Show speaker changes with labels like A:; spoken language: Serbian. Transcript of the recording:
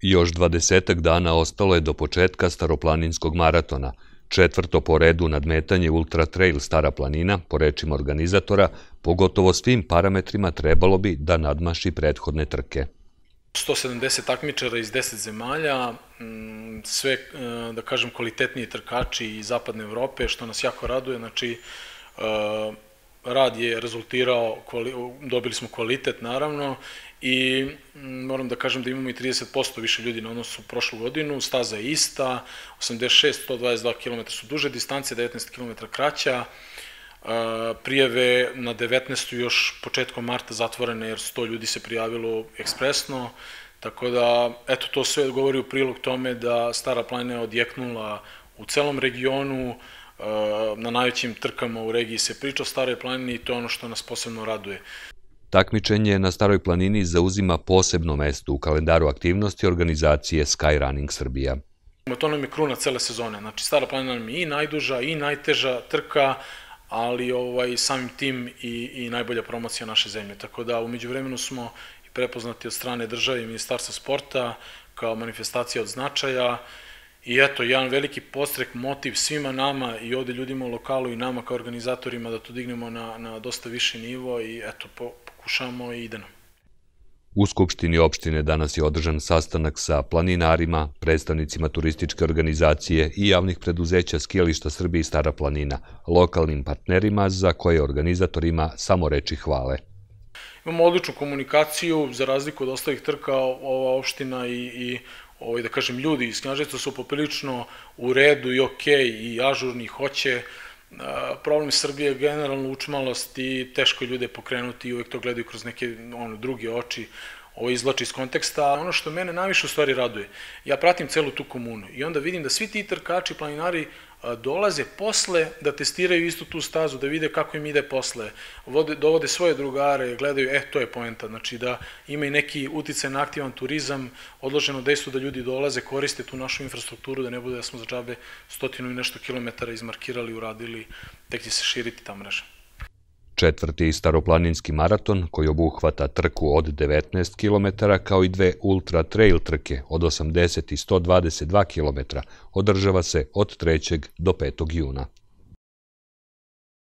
A: Još 20 dana ostalo je do početka staroplaninskog maratona, četvrto po redu nadmetanje Ultra Trail Stara planina, po rečima organizatora, pogotovo svim parametrima trebalo bi da nadmaši prethodne trke.
B: 170 takmičara iz 10 zemalja, sve, da kažem, kvalitetniji trkači iz zapadne Evrope, što nas jako raduje. Znači, rad je rezultirao, dobili smo kvalitet naravno i moram da kažem da imamo i 30% više ljudi na odnosu prošlu godinu, staza je ista, 86-122 km su duže distance, 19 km kraća, prijave na 19. još početkom marta zatvorene jer 100 ljudi se prijavilo ekspresno, tako da eto to sve govori u prilog tome da Stara planina je odjeknula u celom regionu, na najvećim trkama u regiji se priča o Staroj planini i to je ono što nas posebno raduje.
A: Takmičenje na Staroj planini zauzima posebno mesto u kalendaru aktivnosti organizacije Skyrunning Srbija.
B: To nam je kruna cele sezone, znači Stara planina nam je i najduža i najteža trka, ali samim tim i najbolja promocija naše zemlje. Tako da umeđu vremenu smo i prepoznati od strane države i Ministarstva sporta kao manifestacija od značaja. I eto, jedan veliki podstrek, motiv svima nama i ovde ljudima u lokalu i nama kao organizatorima da to dignemo na dosta viši nivo i eto, pokušamo i ide nam.
A: U Skupštini opštine danas je održan sastanak sa planinarima, predstavnicima turističke organizacije i javnih preduzeća Skijališta Srbije i Stara planina, lokalnim partnerima za koje organizatorima samo reči hvale.
B: Imamo odličnu komunikaciju, za razliku od ostalih trka, ova opština i da kažem, ljudi iz Knjaževca su poprilično u redu i okej i ažurni, hoće. Problem Srbije je generalno učmalost i teško je ljude pokrenuti i uvek to gledaju kroz neke druge oči, ovo izvlači iz konteksta. Ono što mene najviše u stvari raduje, ja pratim celu tu komunu i onda vidim da svi ti trkači, planinari dolaze posle da testiraju istu tu stazu, da vide kako im ide posle, dovode svoje drugare, gledaju, to je poenta, znači da ima i neki uticaj na aktivan turizam, odloženo dejstvo da ljudi dolaze, koriste tu našu infrastrukturu, da ne bude da smo za džabe 100 i nešto kilometara izmarkirali, uradili, tek će se širiti ta mreža.
A: Četvrti staroplaninski maraton, koji obuhvata trku od 19 km, kao i dve ultra trail trke od 80 i 122 km, održava se od 3. do 5. juna.